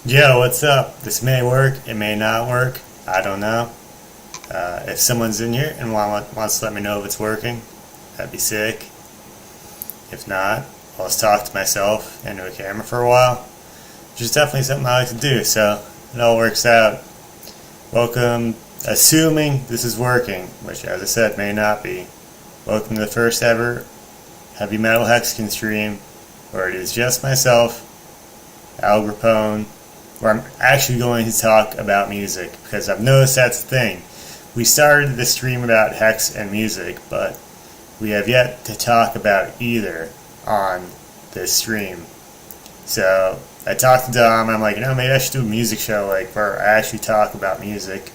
Yo, what's up? This may work, it may not work. I don't know. If someone's in here and wants to let me know if it's working, that'd be sick. If not, I'll just talk to myself into a camera for a while, which is definitely something I like to do, so it all works out. Welcome, assuming this is working, which as I said may not be. Welcome to the first ever Heavy Metal HEXican stream, where it is just myself, algrippone, where I'm actually going to talk about music, because I've noticed that's the thing. We started the stream about hex and music, but we have yet to talk about either on this stream. So I talked to Dom, and I'm like, maybe I should do a music show where I actually talk about music,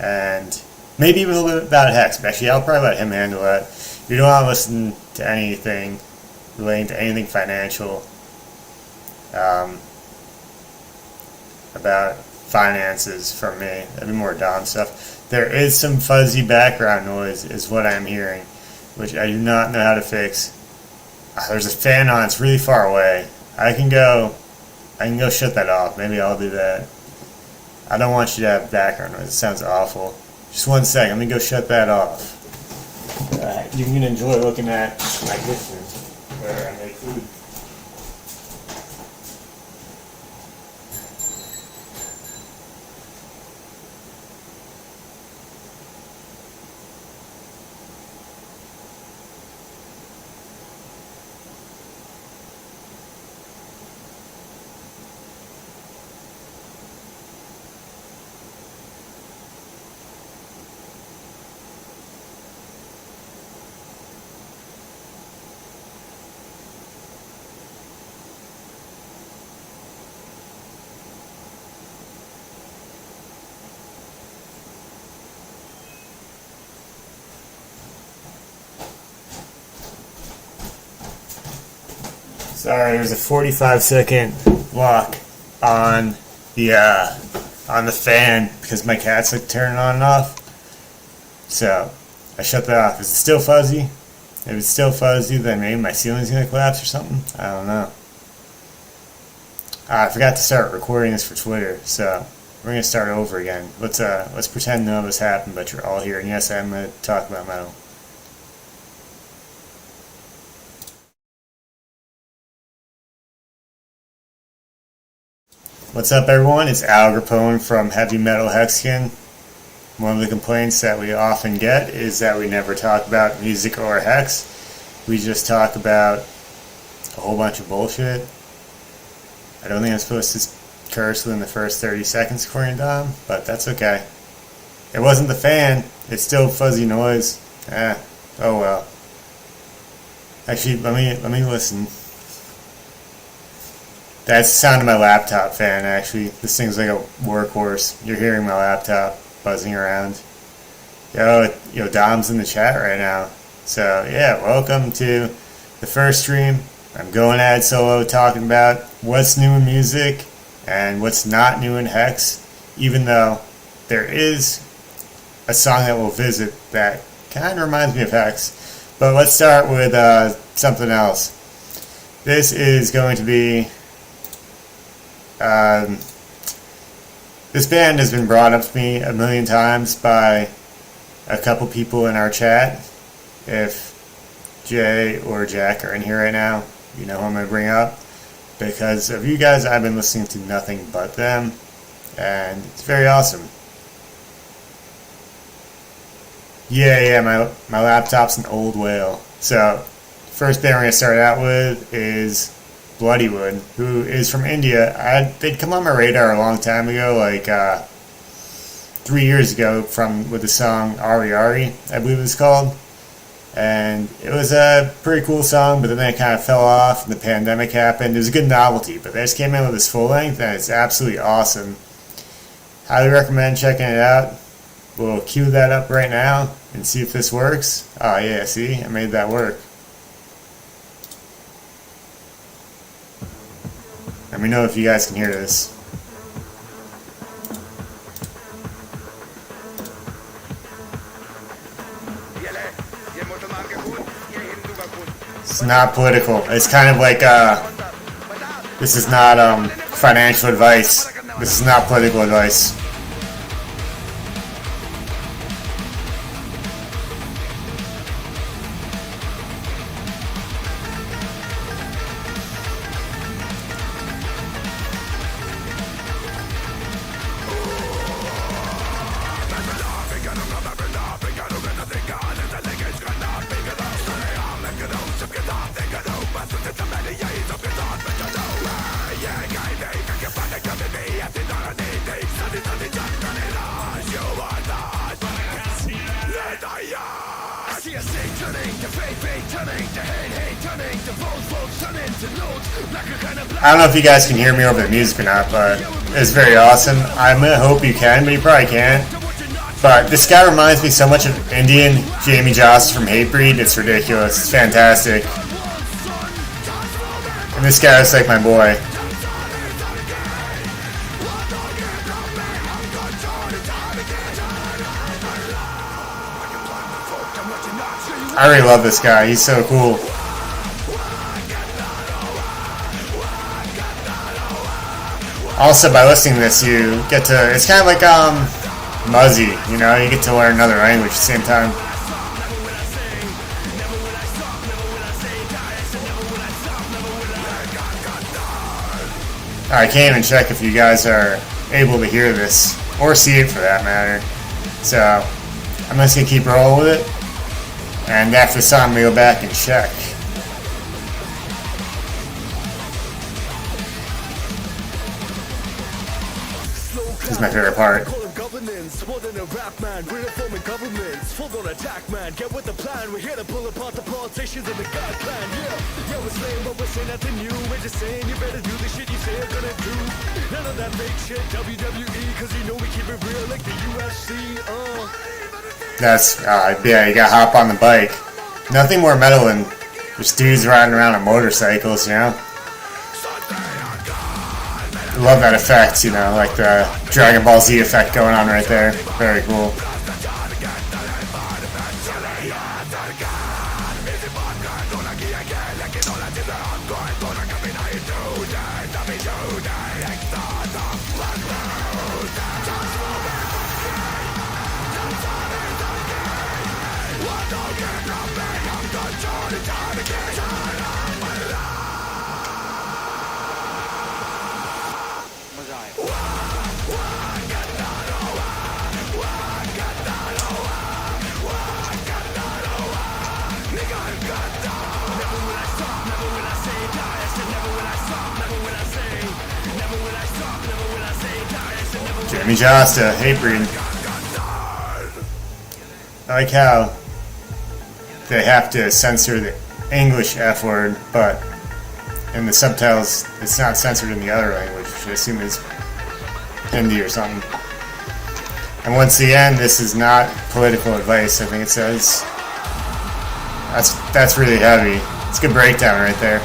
and maybe even a little bit about hex, but actually I'll probably let him handle that. If you don't want to listen to anything relating to anything financial, about finances from me, that'd be more Dom stuff. There is some fuzzy background noise is what I'm hearing, which I do not know how to fix. There's a fan on, it's really far away. I can go shut that off. Maybe I'll do that. I don't want you to have background noise, it sounds awful. Just one second, let me go shut that off. You can enjoy looking at my kitchen where I make food. Sorry, there's a 45-second lock on the fan because my cat's turning on and off. So I shut that off. Is it still fuzzy? If it's still fuzzy, then maybe my ceiling's gonna collapse or something. I don't know. I forgot to start recording this for Twitter, so we're gonna start over again. Let's pretend none of this happened, but you're all here. And yes, I'm gonna talk about metal. What's up, everyone? It's algrippone from Heavy Metal HEXican. One of the complaints that we often get is that we never talk about music or hex. We just talk about a whole bunch of bullshit. I don't think I'm supposed to curse within the first 30 seconds according to Dom, but that's okay. It wasn't the fan. It's still fuzzy noise. Oh well. Actually, let me listen. That's the sound of my laptop fan, actually. This thing's like a workhorse. You're hearing my laptop buzzing around. Yo, Dom's in the chat right now. So, yeah, welcome to the first stream. I'm going ad solo talking about what's new in music and what's not new in hex, even though there is a song that we'll visit that kind of reminds me of hex. But let's start with something else. This is going to be... this band has been brought up to me a million times by a couple people in our chat. If Jay or Jack are in here right now, you know who I'm going to bring up. Because of you guys, I've been listening to nothing but them, and it's very awesome. Yeah, my laptop's an old whale. So, first band we're going to start out with is Bloodywood, who is from India. They'd come on my radar a long time ago, 3 years ago, with the song Ari Ari, I believe it was called. And it was a pretty cool song, but then it kind of fell off and the pandemic happened. It was a good novelty, but they just came in with this full length and it's absolutely awesome. Highly recommend checking it out. We'll cue that up right now and see if this works. Oh yeah, see, I made that work. Let me know if you guys can hear this. It's not political. It's kind of like, this is not financial advice. This is not political advice. I don't know if you guys can hear me over the music or not, but it's very awesome. I'm gonna hope you can, but you probably can't. But this guy reminds me so much of Indian Jamie Joss from Hatebreed. It's ridiculous. It's fantastic. And this guy is like my boy. I really love this guy. He's so cool. Also, by listening to this, you get to, it's kind of like Muzzy, you know, you get to learn another language at the same time. I can't even check if you guys are able to hear this, or see it for that matter. So, I'm just going to keep rolling with it, and after the song we go back and check. This is my favorite part. More than a rap man, we're reforming governments. Full on attack, man. Get with the plan. We're here to pull apart the politicians and the God plan. Yeah, we're saying, but we're saying nothing new. We're just saying you better do the shit you say you're gonna do. None of that fake shit, WWE, cause you know we keep it real like the UFC. That's yeah, you gotta hop on the bike. Nothing more metal than just dudes riding around on motorcycles, you know. I love that effect, you know, like the Dragon Ball Z effect going on right there. Very cool. Jamie Josta, Hatebreed. I like how they have to censor the English F word, but in the subtitles it's not censored in the other language, which I assume is Hindi or something. And once again, this is not political advice, I think it says. That's really heavy. It's a good breakdown right there.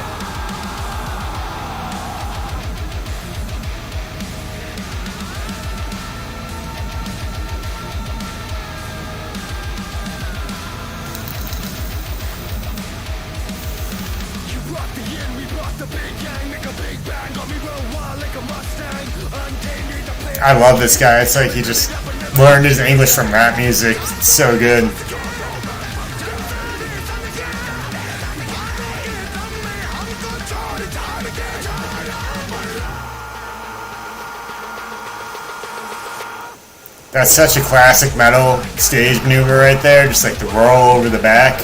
I love this guy. It's like he just learned his English from rap music. It's so good. That's such a classic metal stage maneuver right there. Just like the roll over the back.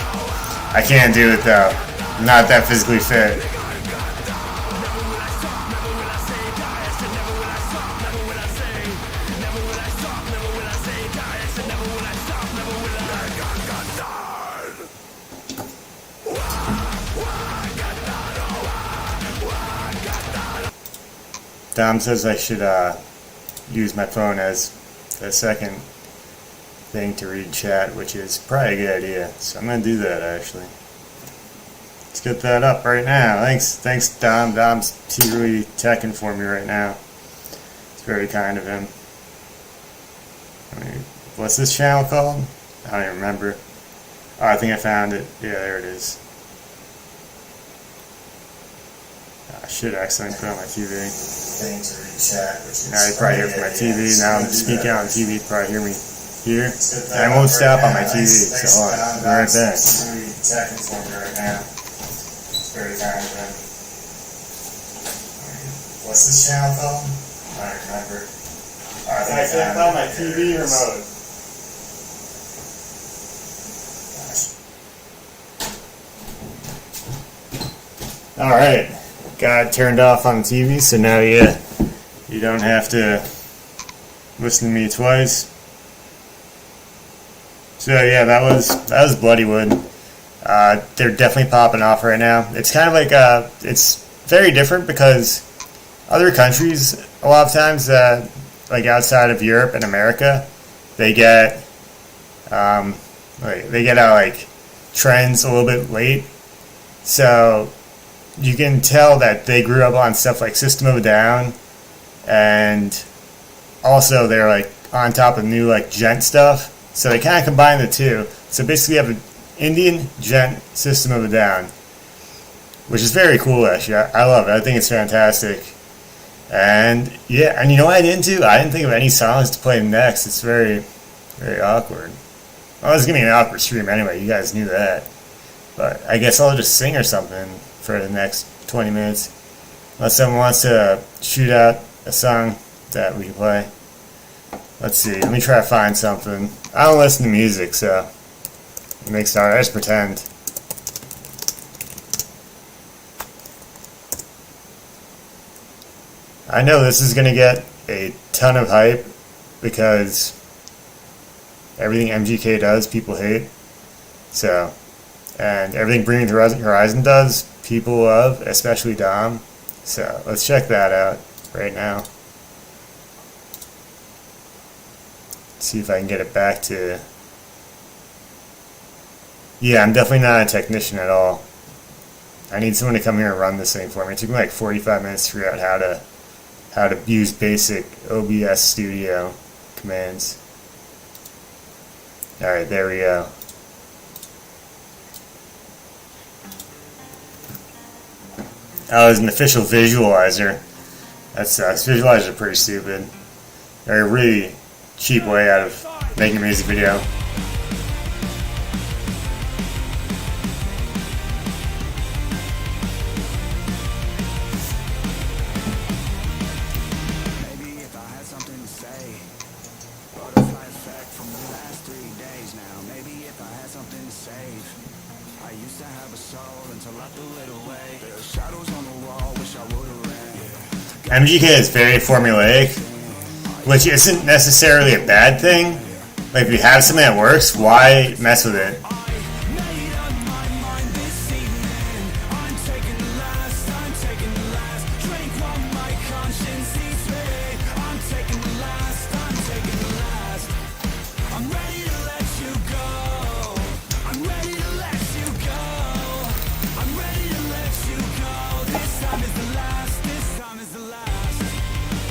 I can't do it though. I'm not that physically fit. Dom says I should use my phone as a second thing to read chat, which is probably a good idea. So I'm going to do that actually. Let's get that up right now. Thanks Dom. Dom's really teching for me right now. It's very kind of him. What's this channel called? I don't even remember. Oh, I think I found it. Yeah, there it is. I should accidentally put on my TV. Now you probably hear from my TV. Now I'm speaking out on TV. You probably hear me here. And I won't stop on my TV, so hold on. I'll be right back. What's this channel called? I don't remember. I can't find my TV remote. Alright, got it turned off on the TV, so now you don't have to listen to me twice. So yeah, that was Bloodywood. They're definitely popping off right now. It's kind of like it's very different because other countries, a lot of times, like outside of Europe and America, they get out like trends a little bit late. So you can tell that they grew up on stuff like System of a Down, and also they're like on top of new like gent stuff. So they kind of combine the two. So basically you have an Indian gent System of a Down, which is very cool actually. I love it. I think it's fantastic. And yeah, and you know what I didn't do? I didn't think of any songs to play next. It's very, very awkward. Well, this is going to be an awkward stream anyway. You guys knew that. But I guess I'll just sing or something for the next 20 minutes. Unless someone wants to shoot out a song that we can play. Let's see. Let me try to find something. I don't listen to music, so it makes it hard. I just pretend. I know this is going to get a ton of hype because everything MGK does, people hate. So, and everything Bring Me the Horizon does, people love, especially Dom. So, let's check that out right now. See if I can get it back to... Yeah, I'm definitely not a technician at all. I need someone to come here and run this thing for me. It took me like 45 minutes to figure out how to use basic OBS Studio commands. Alright, there we go. Oh, there's an official visualizer. That sucks. Visualizers are pretty stupid. They're a really cheap way out of making a music video. MGK is very formulaic, which isn't necessarily a bad thing. Like, if you have something that works, why mess with it?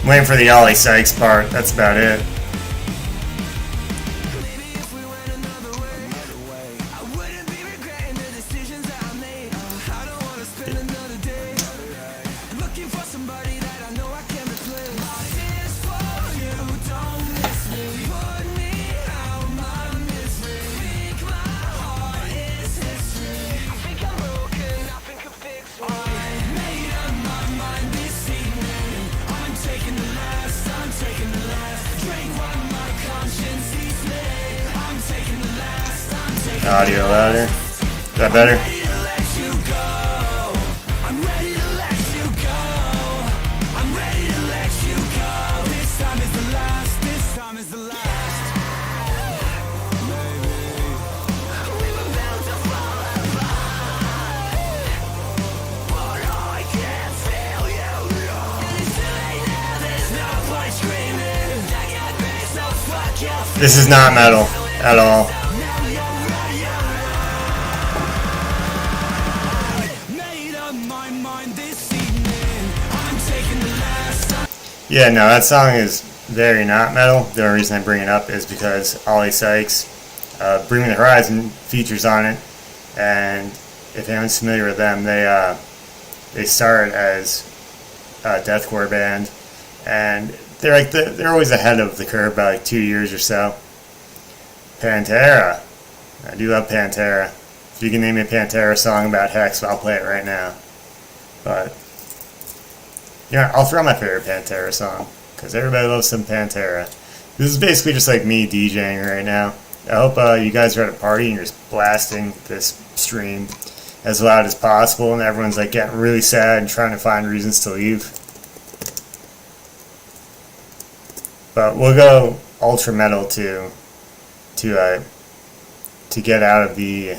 I'm waiting for the Ollie Sykes part, that's about it. Audio louder. Is that better? This is not metal at all. Yeah, no, that song is very not metal. The only reason I bring it up is because Ollie Sykes, Bring Me the Horizon features on it, and if anyone's familiar with them, they They started as a deathcore band, and they're always ahead of the curve by like 2 years or so. Pantera. I do love Pantera. If you can name me a Pantera song about Hex, I'll play it right now. But, I'll throw my favorite Pantera song, because everybody loves some Pantera. This is basically just like me DJing right now. I hope you guys are at a party and you're just blasting this stream as loud as possible, and everyone's like getting really sad and trying to find reasons to leave. But we'll go ultra metal to get out of the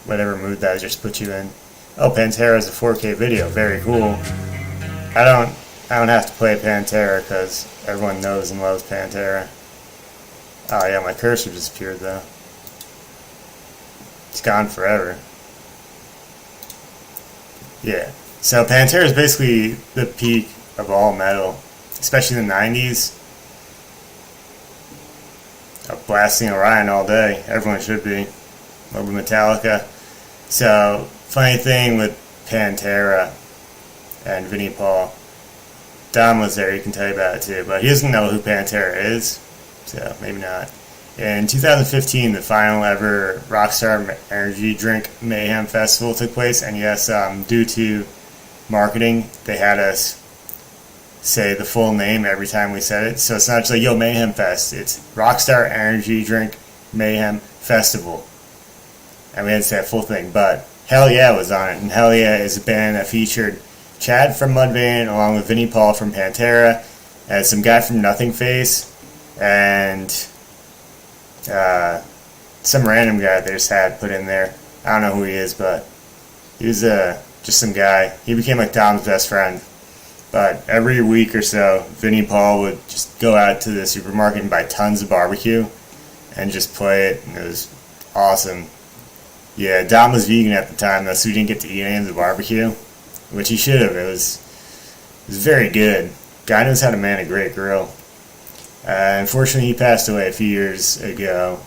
whatever mood that I just put you in. Oh, Pantera is a 4K video. Very cool. I don't have to play Pantera because everyone knows and loves Pantera. Oh yeah, my cursor disappeared though. It's gone forever. Yeah. So Pantera is basically the peak of all metal, especially in the 90s. Blasting Orion all day. Everyone should be. Over Metallica. So, funny thing with Pantera and Vinnie Paul. Dom was there, he can tell you about it too, but he doesn't know who Pantera is, so maybe not. In 2015, the final ever Rockstar Energy Drink Mayhem Festival took place, and yes, due to marketing, they had us say the full name every time we said it. So it's not just like, yo, Mayhem Fest. It's Rockstar Energy Drink Mayhem Festival. And we had to say a full thing. But Hell Yeah was on it. And Hell Yeah is a band that featured Chad from Mudvayne along with Vinnie Paul from Pantera and some guy from Nothing Face and some random guy they just had put in there. I don't know who he is, but he was just some guy. He became like Dom's best friend. But every week or so, Vinnie Paul would just go out to the supermarket and buy tons of barbecue and just play it, and it was awesome. Yeah, Dom was vegan at the time, though, so he didn't get to eat any of the barbecue, which he should have. It was very good. Guy knows how to man a great grill. Unfortunately, he passed away a few years ago.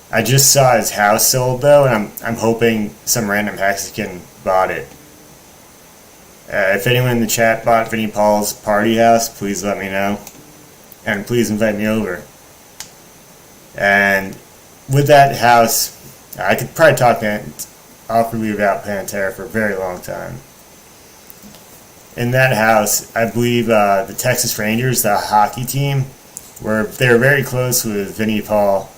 I just saw his house sold, though, and I'm hoping some random HEXican bought it. If anyone in the chat bought Vinnie Paul's party house, please let me know. And please invite me over. And with that house, I could probably talk awkwardly about Pantera for a very long time. In that house, I believe the Texas Rangers, the hockey team, they were very close with Vinnie Paul.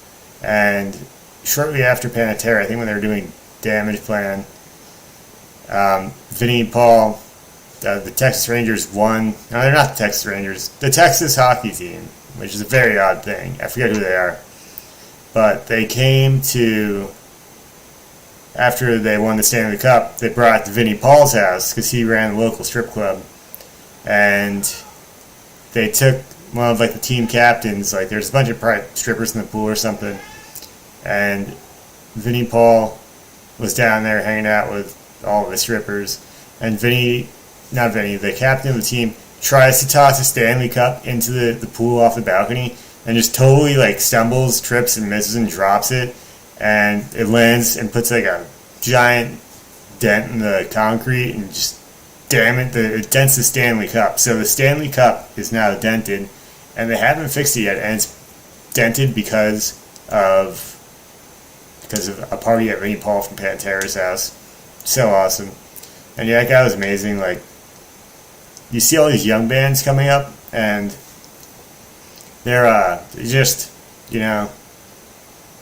And shortly after Pantera, I think when they were doing Damage Plan, Vinnie Paul... the Texas Rangers won. No, they're not the Texas Rangers. The Texas hockey team, which is a very odd thing. I forget who they are. But they came to, after they won the Stanley Cup, they brought it to Vinnie Paul's house because he ran the local strip club. And they took one of like the team captains, like there's a bunch of strippers in the pool or something. And Vinnie Paul was down there hanging out with all of the strippers. And the captain of the team, tries to toss a Stanley Cup into the pool off the balcony and just totally like stumbles, trips, and misses and drops it. And it lands and puts like a giant dent in the concrete and just, damn it, it dents the Stanley Cup. So the Stanley Cup is now dented and they haven't fixed it yet. And it's dented because of a party at Vinnie Paul from Pantera's house. So awesome. And yeah, that guy was amazing. Like, you see all these young bands coming up, and they're just, they don't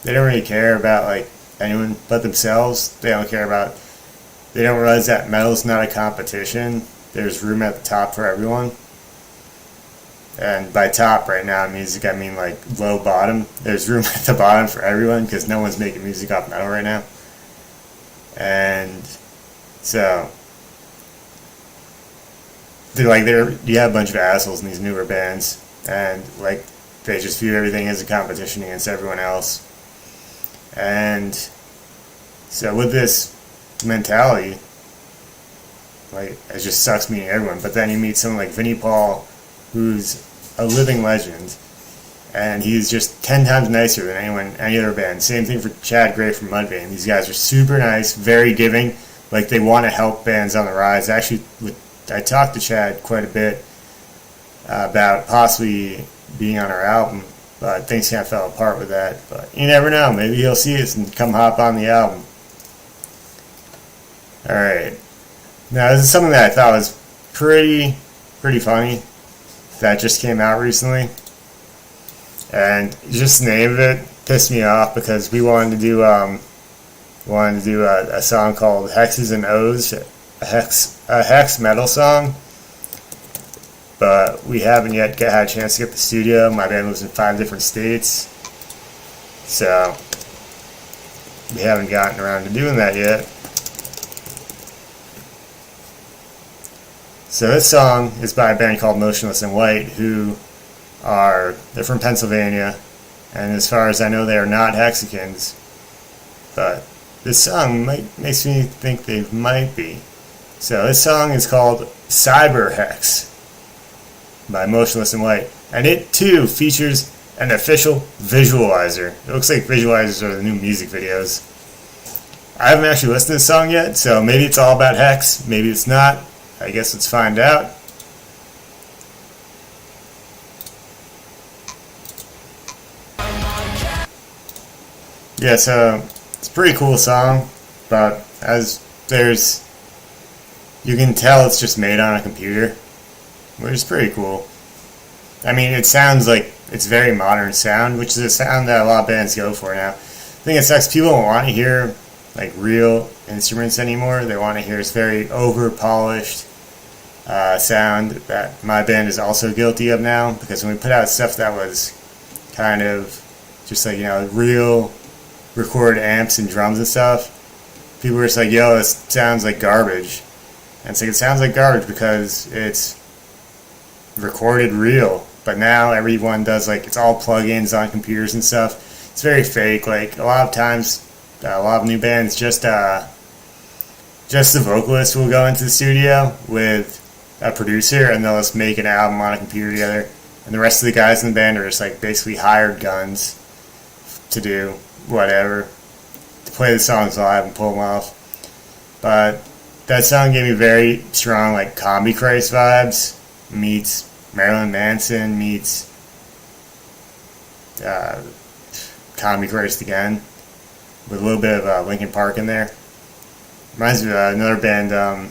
really care about like anyone but themselves. They don't realize that metal's not a competition. There's room at the top for everyone. And by top right now in music, I mean like low bottom. There's room at the bottom for everyone because no one's making music off metal right now. And so you have a bunch of assholes in these newer bands, and like they just view everything as a competition against everyone else. And so with this mentality, like it just sucks meeting everyone. But then you meet someone like Vinnie Paul, who's a living legend, and he's just 10 times nicer than any other band. Same thing for Chad Gray from Mudvayne. These guys are super nice, very giving, like they want to help bands on the rise. Actually, I talked to Chad quite a bit about possibly being on our album, but things kind of fell apart with that. But you never know. Maybe he'll see us and come hop on the album. Alright. Now, this is something that I thought was pretty funny that just came out recently. And just the name of it pissed me off because we wanted to do a song called Hexes and O's, a hex metal song. But we haven't yet had a chance to get the studio. My band lives in 5 different states, so we haven't gotten around to doing that yet. So this song is by a band called Motionless in White, they're from Pennsylvania, and as far as I know, they are not HEXicans. But this song makes me think they might be. So this song is called Cyber Hex by Motionless in White, and it too features an official visualizer. It looks like visualizers are the new music videos. I haven't actually listened to this song yet, so maybe it's all about Hex, maybe it's not. I guess let's find out. Yeah, so it's a pretty cool song, but you can tell it's just made on a computer, which is pretty cool. I mean, it sounds like it's very modern sound, which is a sound that a lot of bands go for now. I think it sucks. People don't want to hear like real instruments anymore. They want to hear this very over polished sound that my band is also guilty of now, because when we put out stuff that was kind of just like, real record amps and drums and stuff, people were just like, yo, this sounds like garbage. And it's like, it sounds like garbage because it's recorded real. But now everyone does, like, it's all plugins on computers and stuff. It's very fake. Like, a lot of times, a lot of new bands, just the vocalist will go into the studio with a producer and they'll just make an album on a computer together. And the rest of the guys in the band are just, like, basically hired guns to do whatever, to play the songs live and pull them off. But that song gave me very strong, like, Combi Christ vibes, meets Marilyn Manson, meets Combi Christ again, with a little bit of Linkin Park in there. Reminds me of another band, I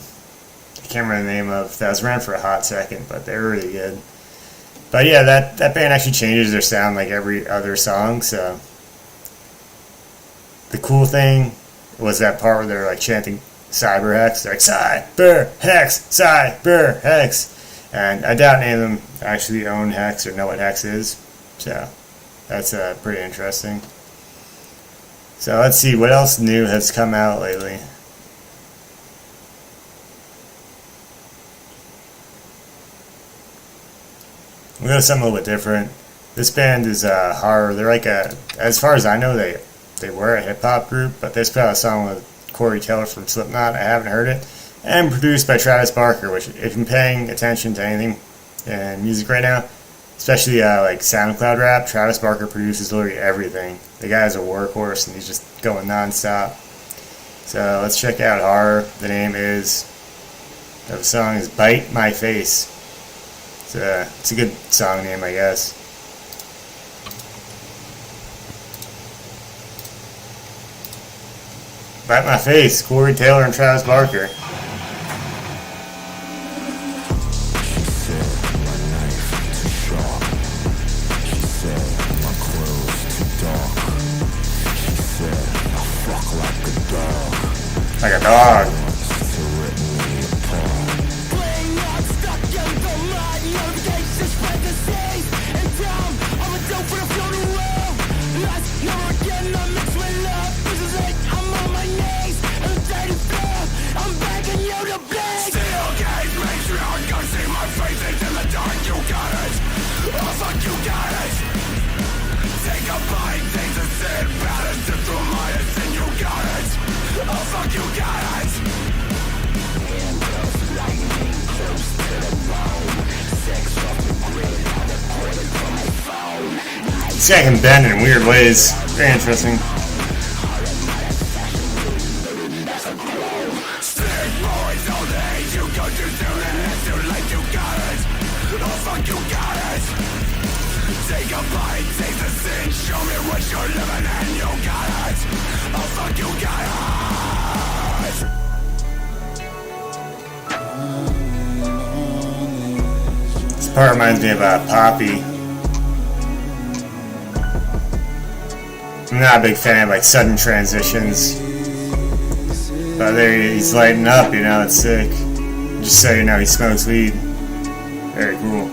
can't remember the name of, that was around for a hot second, but they were really good. But yeah, that band actually changes their sound like every other song, so the cool thing was that part where they're like chanting Cyber Hex. They're like, Cyber Hex, Cyber Hex. And I doubt any of them actually own Hex or know what Hex is. So that's pretty interesting. So let's see what else new has come out lately. We'll go to something a little bit different. This band is horror. They're like as far as I know, they were a hip hop group, but they just put out a song with Corey Taylor from Slipknot. I haven't heard it. And produced by Travis Barker, which, if you're paying attention to anything in music right now, especially like SoundCloud rap, Travis Barker produces literally everything. The guy's a workhorse and he's just going non-stop. So let's check out Horror. The name is, the song is Bite My Face. It's a good song name, I guess. Bite My Face, Corey Taylor and Travis Barker. Like a dog. This guy can bend in weird ways. Very interesting. too soon and it's too late, you got it. Oh fuck, you got it. Take a bite, taste the sin, show me what you're living and you got it. Oh fuck, you got it. This part reminds me of Poppy. I'm not a big fan of like sudden transitions, but there he's lighting up, you know, it's sick. Just so you know, he smokes weed. Very cool.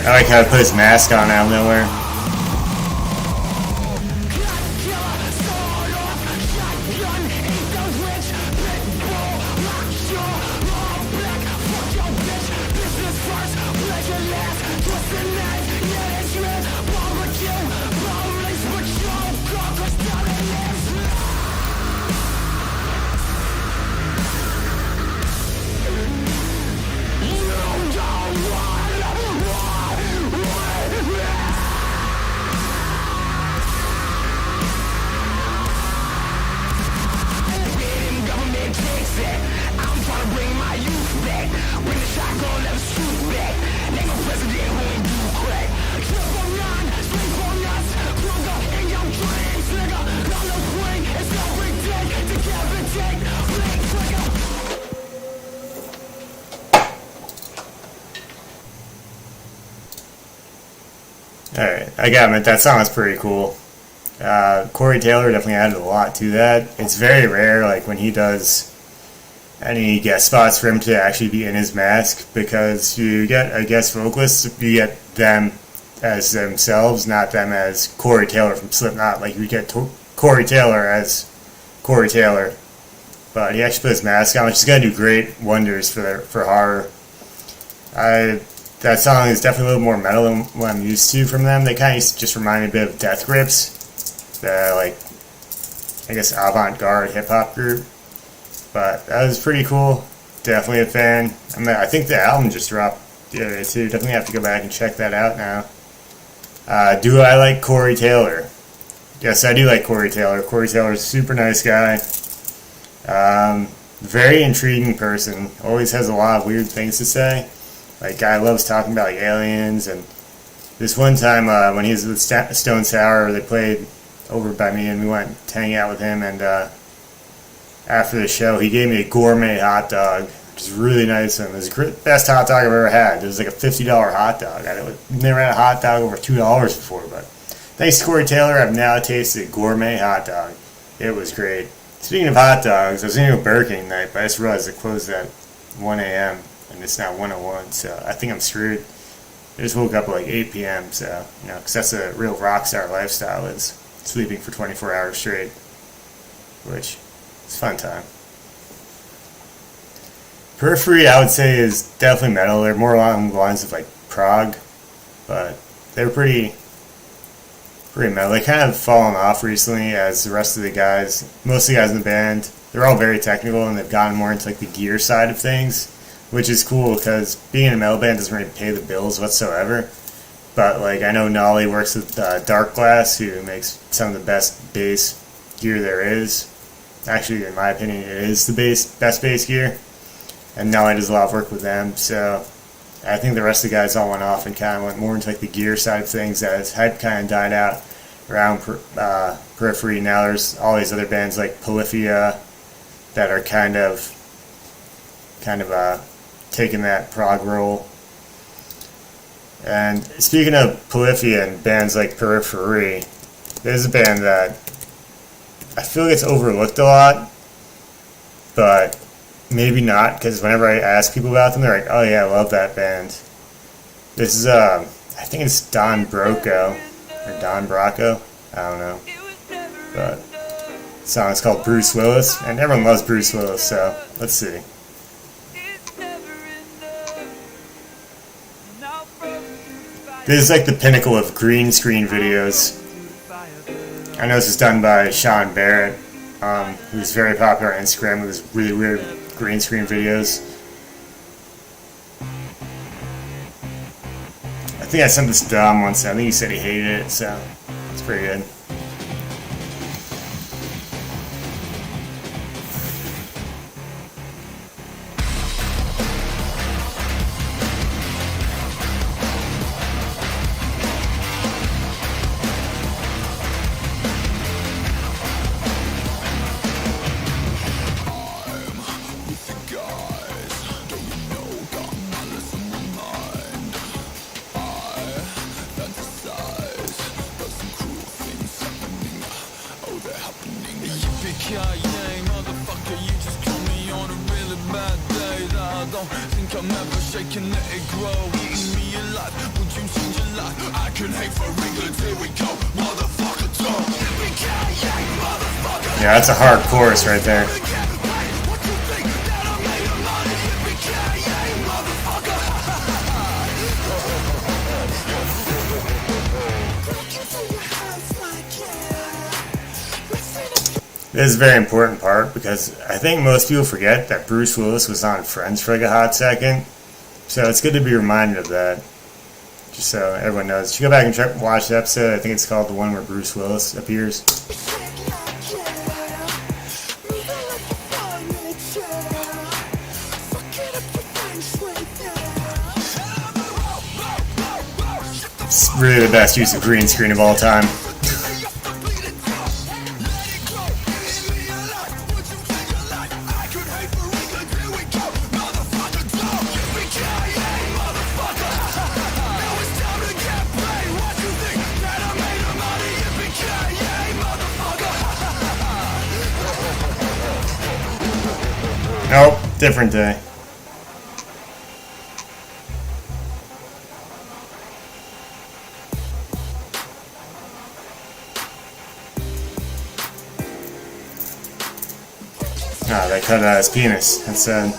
I like how he put his mask on out of nowhere. Alright, I gotta admit, that song is pretty cool. Corey Taylor definitely added a lot to that. It's very rare, like, when he does any guest spots for him to actually be in his mask, because you get a guest vocalist, you get them as themselves, not them as Corey Taylor from Slipknot. Like, you get Corey Taylor as Corey Taylor. But he actually put his mask on, which is going to do great wonders for horror. That song is definitely a little more metal than what I'm used to from them. They kind of used to just remind me a bit of Death Grips, the, like, I guess avant-garde hip-hop group. But that was pretty cool. Definitely a fan. I think the album just dropped the other day too. Definitely have to go back and check that out now. Do I like Corey Taylor? Yes, I do like Corey Taylor. Corey Taylor's a super nice guy. Very intriguing person. Always has a lot of weird things to say. Like, guy loves talking about like aliens. And this one time when he was with Stone Sour, they played over by me, and we went to hang out with him. And after the show, he gave me a gourmet hot dog, which is really nice of him. It was the best hot dog I've ever had. It was like a $50 hot dog. I've never had a hot dog over $2 before, but thanks to Corey Taylor, I've now tasted a gourmet hot dog. It was great. Speaking of hot dogs, I was going to go Burger King tonight, but I just realized it closed at 1 a.m. and it's now 1:01, so I think I'm screwed. I just woke up at like 8 p.m., so, you know, because that's a real rock star lifestyle, is sleeping for 24 hours straight, which is a fun time. Periphery, I would say, is definitely metal. They're more along the lines of like prog, but they're pretty metal. They kind of fallen off recently, as the rest of the guys, most of the guys in the band, they're all very technical, and they've gotten more into like the gear side of things, which is cool because being in a metal band doesn't really pay the bills whatsoever. But like, I know Nolly works with Dark Glass, who makes some of the best bass gear there is. Actually, in my opinion, it is the best bass gear, and Nolly does a lot of work with them. So I think the rest of the guys all went off and kind of went more into like the gear side of things, as hype kind of died out around Periphery. Now there's all these other bands like Polyphia that are kind of taking that prog role. And speaking of Polyphia and bands like Periphery, there's a band that I feel gets overlooked a lot, but maybe not, because whenever I ask people about them, they're like, oh yeah, I love that band. This is, I think it's Don Brocco, or Don Brocco, I don't know, but the song is called Bruce Willis, and everyone loves Bruce Willis, so let's see. This is like the pinnacle of green screen videos. I know this is done by Sean Barrett, who's very popular on Instagram with his really weird green screen videos. I think I sent this to Dom once. I think he said he hated it, so it's pretty good. Motherfucker, you just caught me on a really bad day that I don't think I'm ever shaking, let it grow. Eating me alive, would you change your life? I can hate for England, here we go, motherfucker, don't. Yeah, that's a hard chorus right there. This is a very important part because I think most people forget that Bruce Willis was on Friends for like a hot second. So it's good to be reminded of that. Just so everyone knows. You go back and watch the episode. I think it's called the one where Bruce Willis appears. It's really the best use of green screen of all time. Nope, different day. Ah, they cut out his penis instead.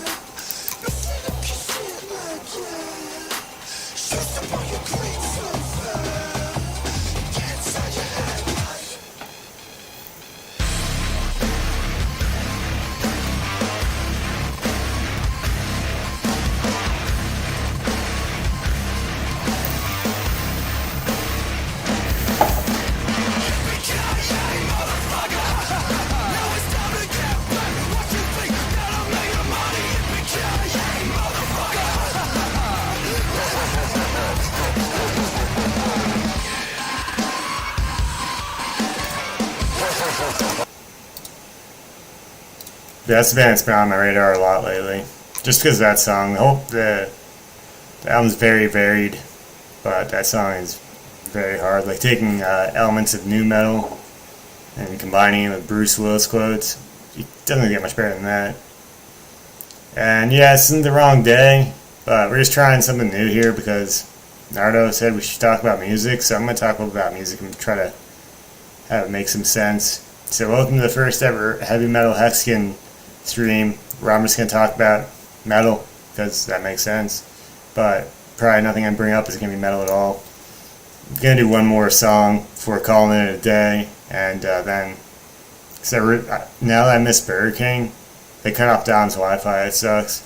Yeah, that's a band that's been on my radar a lot lately. Just because of that song. The album's very varied, but that song is very hard. Like taking elements of nu metal and combining it with Bruce Willis quotes. It doesn't get much better than that. And yeah, this isn't the wrong day, but we're just trying something new here because Nardo said we should talk about music, so I'm going to talk a little about music and try to have it make some sense. So welcome to the first ever heavy metal HEXican stream where I'm just going to talk about metal because that makes sense, but probably nothing I bring up is going to be metal at all. I'm going to do one more song before calling it a day, and then now that I miss Burger King, they cut off Dom's Wi-Fi. It sucks.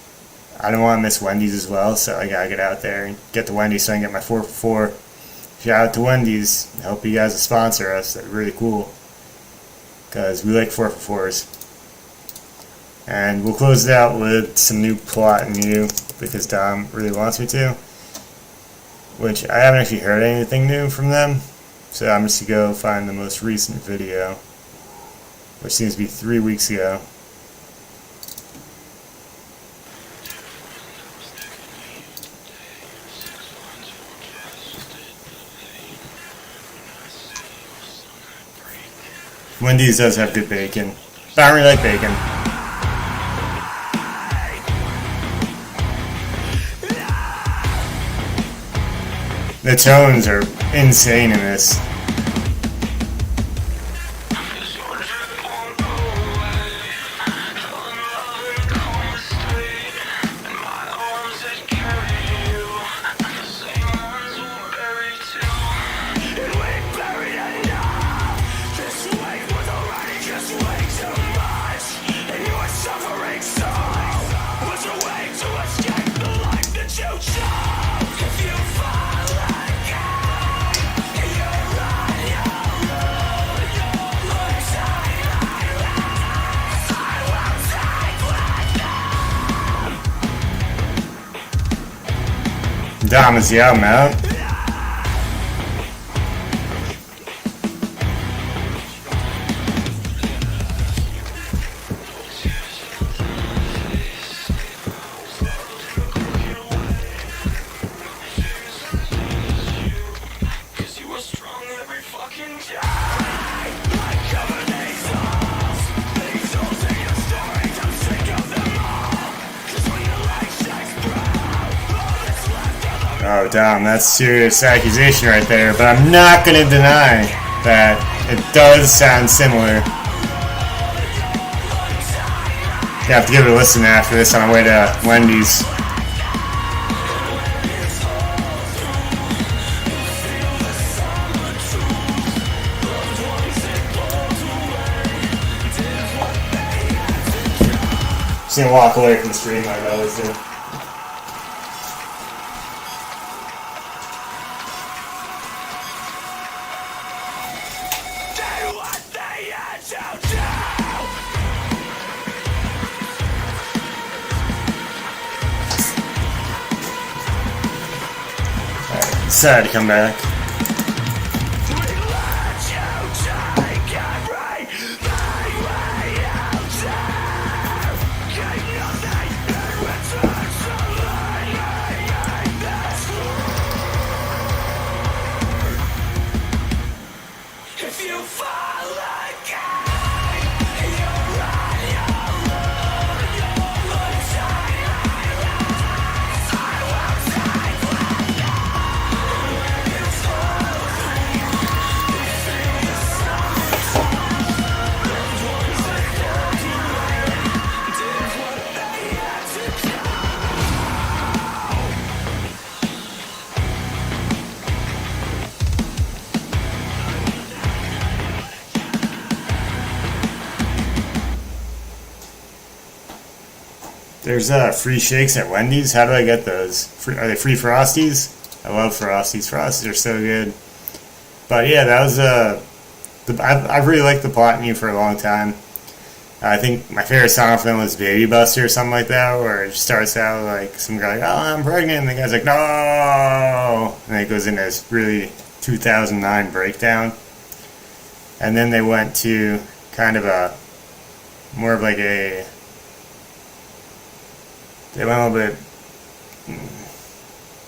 I don't want to miss Wendy's as well, so I gotta get out there and get to Wendy's so I can get my 4 for 4. Shout out to Wendy's. I hope you guys will sponsor us. That'd be really cool because we like 4 for 4s. And we'll close it out with some new Plot and You because Dom really wants me to, which I haven't actually heard anything new from them, so I'm just going to go find the most recent video, which seems to be 3 weeks ago. Wendy's does have good bacon, but I don't really like bacon. The tones are insane in this. Dom is the album out. Oh, Dom, that's serious accusation right there, but I'm not going to deny that it does sound similar. You have to give it a listen after this on our way to Wendy's. Just gonna walk away from the stream like I always do. Sad to come back. There's free shakes at Wendy's. How do I get those? Are they free Frosties? I love Frosties. Frosties are so good. But yeah, that was I've really liked the plot in you for a long time. I think my favorite song from them was Baby Buster or something like that, where it starts out like some guy like, "Oh, I'm pregnant," and the guy's like, "No," and then it goes into this really 2009 breakdown. And then they went to kind of a more of like a. They went a little bit,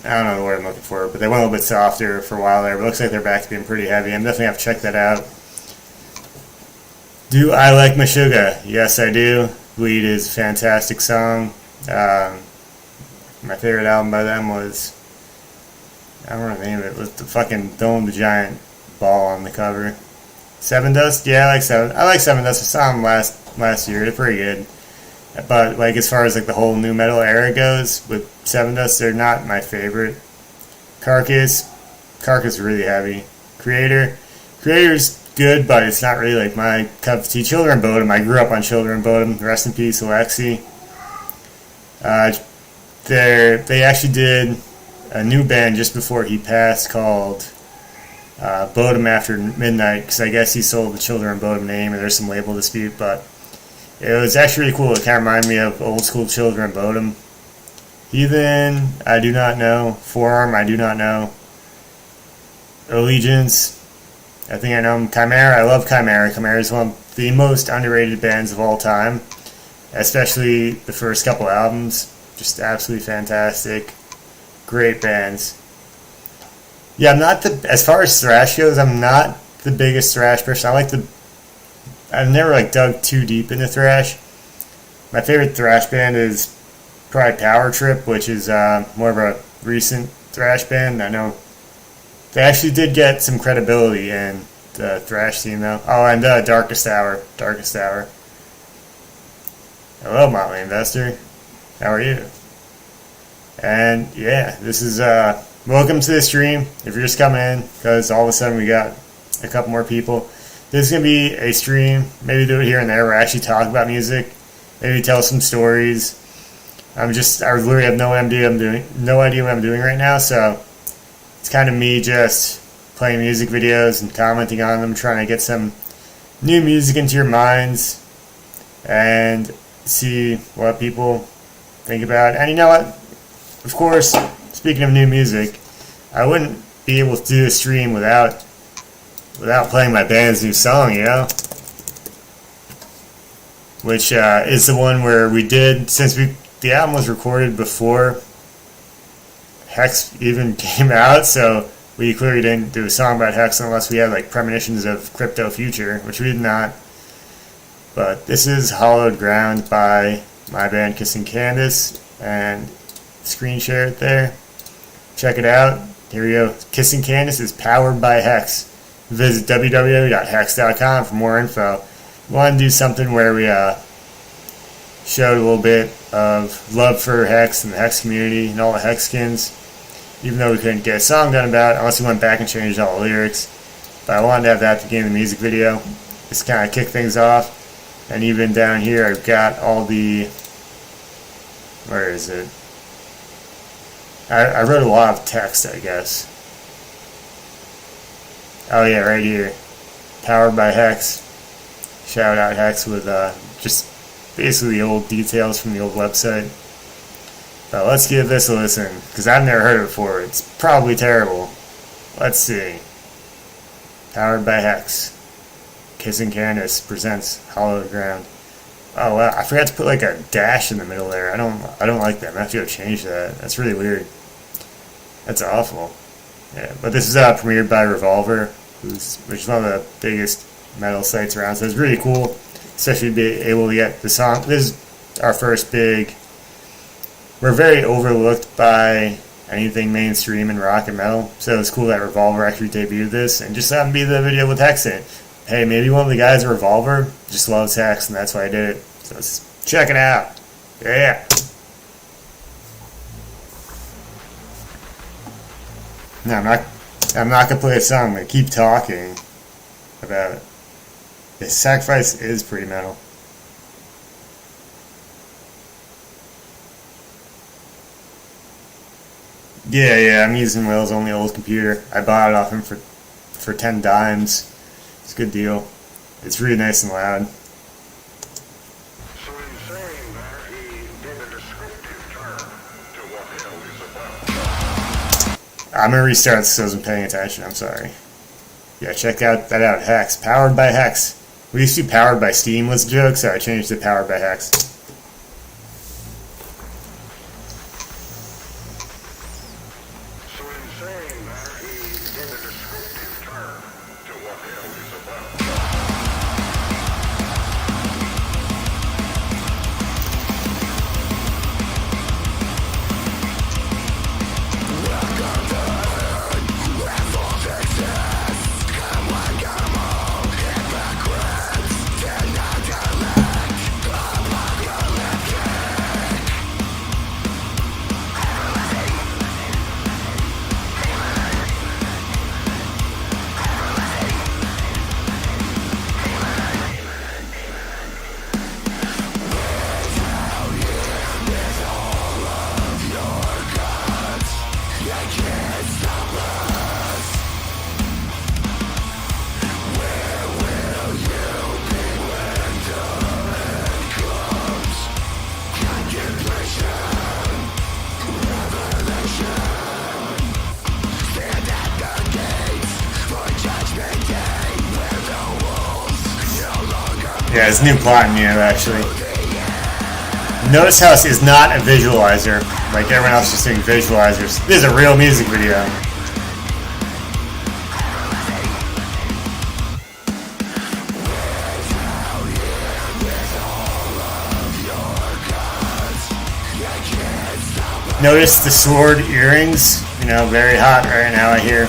I don't know the word I'm looking for, but they went a little bit softer for a while there. But it looks like they're back to being pretty heavy. I'm definitely have to check that out. Do I like Meshuggah? Yes, I do. Bleed is a fantastic song. My favorite album by them was, I don't remember the name of it, with the fucking Dome the Giant ball on the cover. Seven Dust? Yeah, I like Seven. I like Seven Dust. I saw them last year. They're pretty good. But like as far as like the whole new metal era goes, with Seven Dust, they're not my favorite. Carcass is really heavy. Creator's good, but it's not really like my cup of tea. Children Bodom, I grew up on Children Bodom. Rest in peace, Alexi. They actually did a new band just before he passed called Bodom After Midnight, because I guess he sold the Children Bodom name, and there's some label dispute, but it was actually really cool. It kind of reminded me of old school Children Bodom. Heathen, I do not know. Forearm, I do not know. Allegiance, I think I know him. Chimera, I love Chimera. Chimera is one of the most underrated bands of all time, especially the first couple albums. Just absolutely fantastic. Great bands. Yeah, as far as thrash goes, I'm not the biggest thrash person. I've never like dug too deep into thrash. My favorite thrash band is probably Power Trip, which is more of a recent thrash band. I know they actually did get some credibility in the thrash scene though. Oh, and Darkest Hour. Hello, Motley Investor. How are you? And yeah, this is welcome to the stream. If you're just coming in, because all of a sudden we got a couple more people. This is going to be a stream, maybe do it here and there, where I actually talk about music, maybe tell some stories. I literally have no idea what I'm doing right now, so it's kind of me just playing music videos and commenting on them, trying to get some new music into your minds and see what people think about it. And you know what? Of course, speaking of new music, I wouldn't be able to do a stream without playing my band's new song, you know? Which is the one where we did, since the album was recorded before Hex even came out, so we clearly didn't do a song about Hex unless we had like premonitions of crypto future, which we did not. But this is Hollowed Ground by my band Kissing Candice, and screen share it there. Check it out. Here we go. Kissing Candice is powered by Hex. Visit www.hex.com for more info. We want to do something where we showed a little bit of love for Hex and the Hex community and all the HEXicans, even though we couldn't get a song done about it unless we went back and changed all the lyrics. But I wanted to have that at the beginning of the music video, just kind of kick things off. And even down here I've got all the, where is it? I wrote a lot of text, I guess. Oh yeah, right here. Powered by Hex. Shout out Hex with just basically the old details from the old website. But let's give this a listen, because I've never heard it before. It's probably terrible. Let's see. Powered by Hex. Kissing Candice presents Hollowed Ground. Oh wow, I forgot to put like a dash in the middle there. I don't like that. I'm gonna have to go change that. That's really weird. That's awful. Yeah, but this is premiered by Revolver, which is one of the biggest metal sites around. So it's really cool, especially to be able to get the song. This is our first big. We're very overlooked by anything mainstream in rock and metal, so it's cool that Revolver actually debuted this and just happened to be the video with Hex in it. Hey, maybe one of the guys at Revolver just loves Hex, and that's why I did it. So let's check it out. Yeah. No, I'm not gonna play a song. I'm gonna keep talking about it. The Sacrifice is pretty metal. Yeah, I'm using Will's only old computer. I bought it off him for 10 dimes. It's a good deal. It's really nice and loud. So in saying that, he gave a descriptive term to what hell is about. I'm gonna restart this so I wasn't paying attention. I'm sorry. Yeah, check that out. Hex. Powered by Hex. We used to be powered by Steam was a joke, so I changed it to powered by Hex. So in saying that, he gave a descriptive term to what hell is about. Yeah, it's new plot in here, actually. Notice how this is not a visualizer, like everyone else is doing visualizers. This is a real music video. Notice the sword earrings, you know, very hot right now, I hear.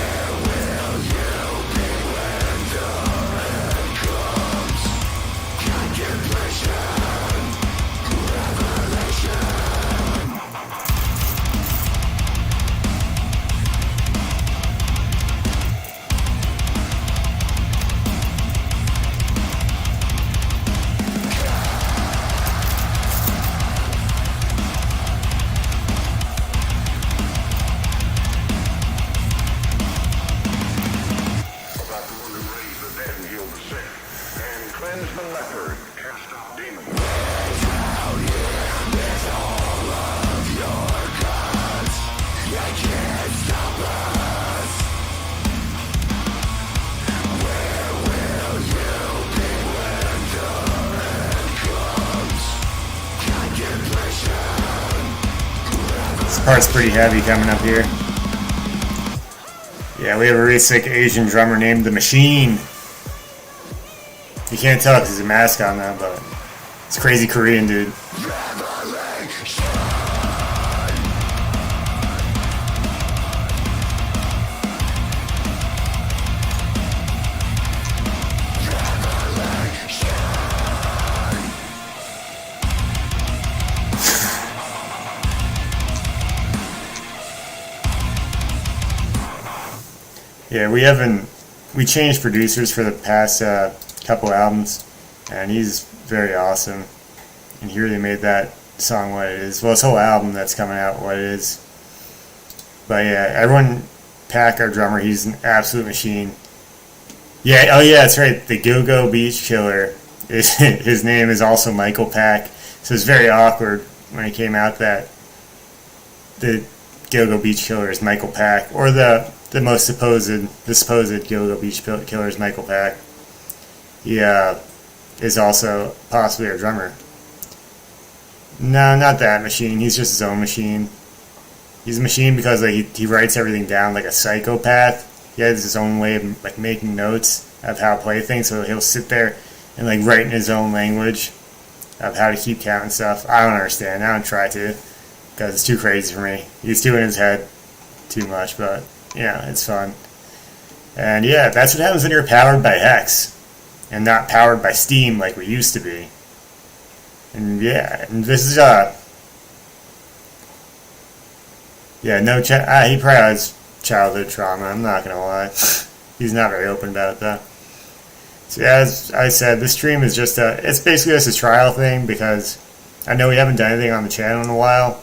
part's pretty heavy coming up here. Yeah, we have a really sick Asian drummer named The Machine. You can't tell because he's a mask on now, but it's crazy Korean dude. Yeah, we changed producers for the past couple albums, and he's very awesome, and he really made that song what it is. Well, this whole album that's coming out what it is. But yeah, everyone, Pack, our drummer, he's an absolute machine. Yeah, oh yeah, that's right, the Go-Go Beach Killer, his name is also Michael Pack, so it's very awkward when it came out that the Go-Go Beach Killer is Michael Pack, or the supposed Go-Go Beach Killer is Michael Pack. He is also possibly our drummer. No, not that machine. He's just his own machine. He's a machine because like he writes everything down like a psychopath. He has his own way of like making notes of how to play things. So he'll sit there and like write in his own language of how to keep count and stuff. I don't understand. I don't try to because it's too crazy for me. He's too in his head too much, but yeah, it's fun. And yeah, that's what happens when you're powered by Hex and not powered by Steam like we used to be. And yeah, and this is yeah, no he probably has childhood trauma, I'm not gonna lie. He's not very open about it though. So yeah, as I said, this stream is just it's basically just a trial thing because I know we haven't done anything on the channel in a while.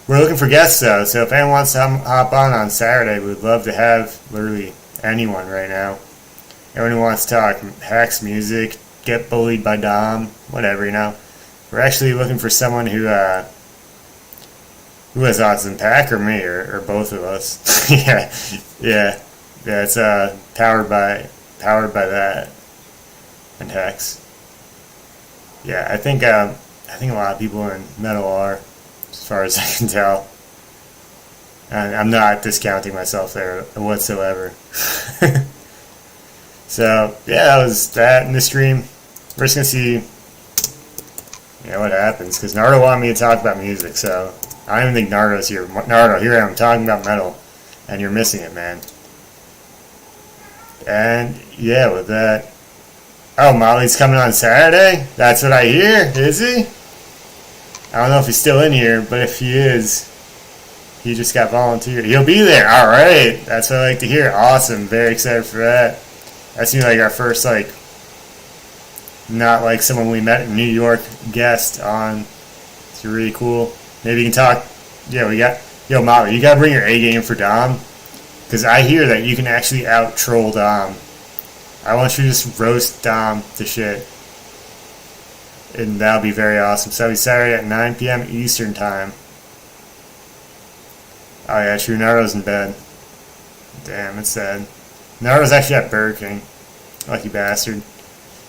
We're looking for guests though, so if anyone wants to hop on Saturday, we'd love to have literally anyone right now. Everyone who wants to talk Hex, music, get bullied by Dom, whatever, you know. We're actually looking for someone who has autism, Pack or me, or both of us. yeah, it's powered by that and Hex. Yeah, I think a lot of people in metal are, as far as I can tell. And I'm not discounting myself there whatsoever. So, yeah, that was that in the stream. We're just going to see what happens, because Nardo wanted me to talk about music, so I don't even think Nardo's here. Nardo, here I am talking about metal, and you're missing it, man. And, yeah, with that... Oh, Molly's coming on Saturday? That's what I hear? Is he? I don't know if he's still in here, but if he is, he just got volunteered. He'll be there. All right. That's what I like to hear. Awesome. Very excited for that. That's like our first, like, not like someone we met in New York guest on. It's really cool. Maybe you can talk. Yeah, we got, yo, Molly, you got to bring your A game for Dom. Because I hear that you can actually out-troll Dom. I want you to just roast Dom to shit. And that'll be very awesome. So that'll be Saturday at 9 p.m. Eastern Time. Oh yeah, true. Naruto's in bed. Damn, it's sad. Naruto's actually at Burger King. Lucky bastard.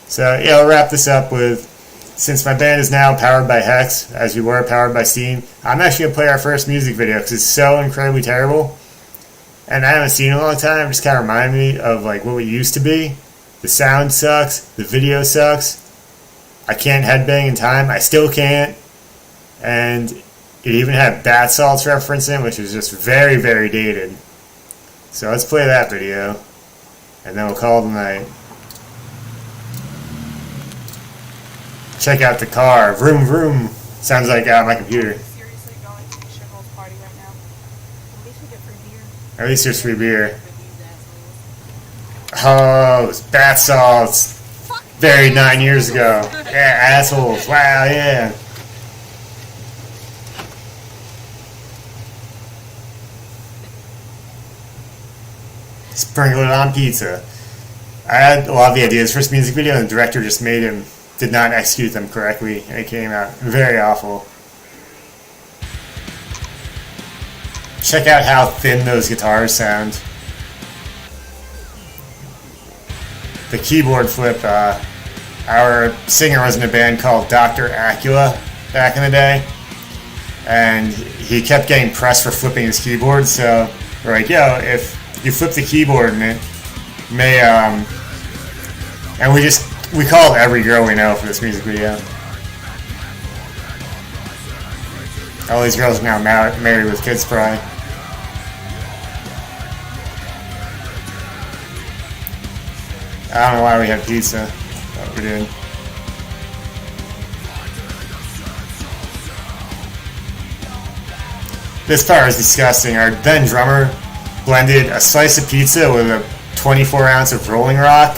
So yeah, I'll wrap this up with, since my band is now powered by Hex, as we were powered by Steam, I'm actually going to play our first music video because it's so incredibly terrible. And I haven't seen it in a long time. It just kind of reminded me of like what we used to be. The sound sucks. The video sucks. I can't headbang in time. I still can't. And it even had bath salts reference in, which is just very, very dated. So let's play that video. And then we'll call it a night. Check out the car. Vroom, vroom. Sounds like my computer. Seriously going to the shithole's party right now? At least we get free beer. At least there's free beer. Oh, it was bath salts. Buried 9 years ago. Yeah, assholes. Wow, yeah. Sprinkle it on pizza. I had a lot of the ideas. First music video, and the director just did not execute them correctly, and it came out very awful. Check out how thin those guitars sound. The keyboard flip, our singer was in a band called Dr. Acula back in the day. and he kept getting pressed for flipping his keyboard. So we're like, yo, if you flip the keyboard and it may, and we called every girl we know for this music video. All these girls are now married with kids, probably. I don't know why we had pizza, but we did. This part was disgusting. Our then drummer blended a slice of pizza with a 24 ounce of Rolling Rock.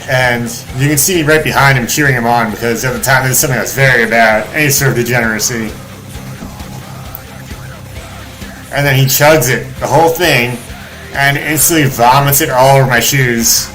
And you can see right behind him cheering him on because at the time this is something that's very bad. Any sort of degeneracy. And then he chugs it, the whole thing, and instantly vomits it all over my shoes.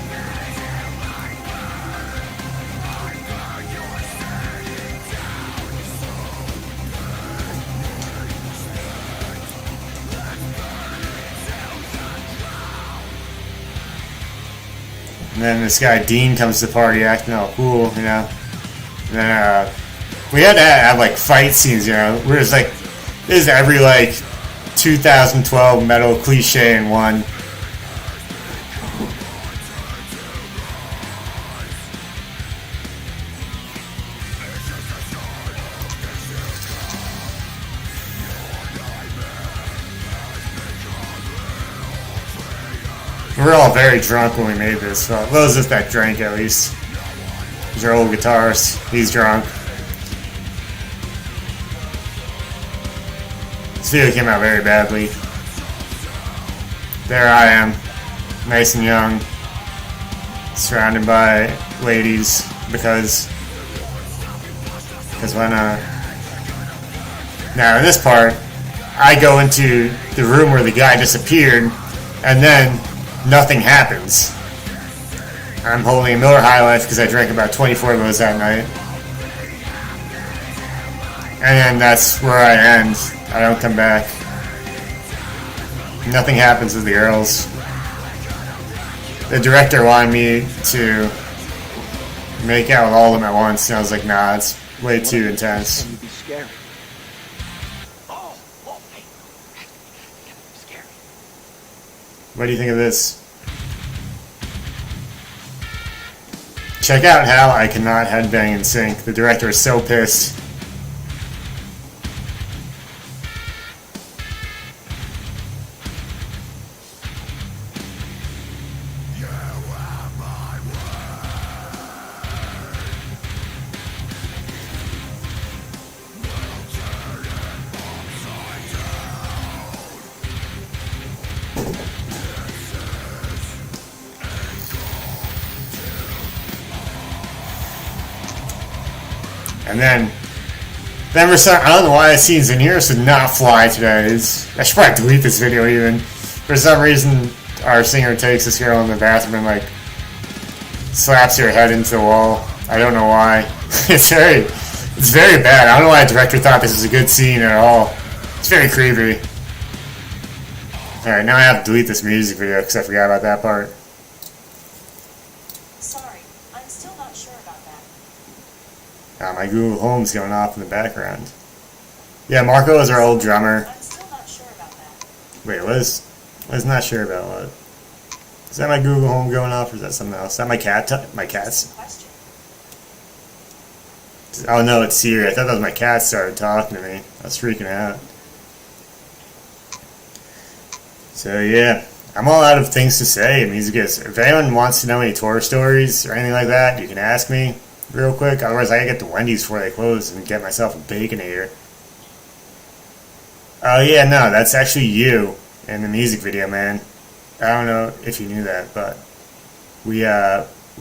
And then this guy Dean comes to the party acting all cool, you know. And then we had to have like fight scenes, you know. We're just like, this is every like 2012 metal cliche in one. We were all very drunk when we made this. Well, those of us that drank, at least. These are old guitars. He's drunk. This video came out very badly. There I am, nice and young, surrounded by ladies because why not? Now in this part, I go into the room where the guy disappeared, and then nothing happens. I'm holding a Miller High Life because I drank about 24 of those that night. And then that's where I end. I don't come back. Nothing happens with the girls. The director wanted me to make out with all of them at once, and I was like, nah, it's way too intense. Can you be scary? Oh, hey. Scary. What do you think of this? Check out how I cannot headbang in sync. The director is so pissed. And then for some, I don't know why the scenes in here should not fly today. I should probably delete this video even. For some reason, our singer takes this girl in the bathroom and like slaps her head into the wall. I don't know why. It's very bad. I don't know why the director thought this was a good scene at all. It's very creepy. Alright, now I have to delete this music video because I forgot about that part. Sorry, I'm still not sure about that. My Google Home's going off in the background. Yeah, Marco is our old drummer. I'm still not sure about that. Wait, what is not sure about what? Is that my Google Home going off or is that something else? Is that my cat? My cat's? Question. Oh no, it's Siri. I thought that was my cat started talking to me. I was freaking out. So yeah, I'm all out of things to say. Music is. If anyone wants to know any tour stories or anything like that, you can ask me real quick. Otherwise, I gotta get to Wendy's before they close and get myself a Baconator. Oh yeah, no, that's actually you in the music video, man. I don't know if you knew that, but we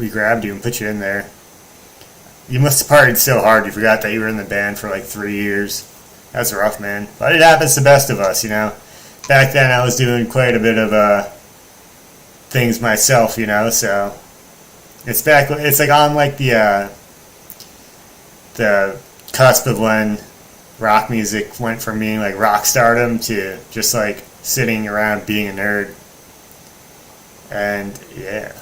grabbed you and put you in there. You must have partied so hard you forgot that you were in the band for like 3 years. That's rough, man. But it happens to the best of us, you know. Back then I was doing quite a bit of things myself, you know, so it's like on like the cusp of when rock music went from being like rock stardom to just like sitting around being a nerd. And yeah,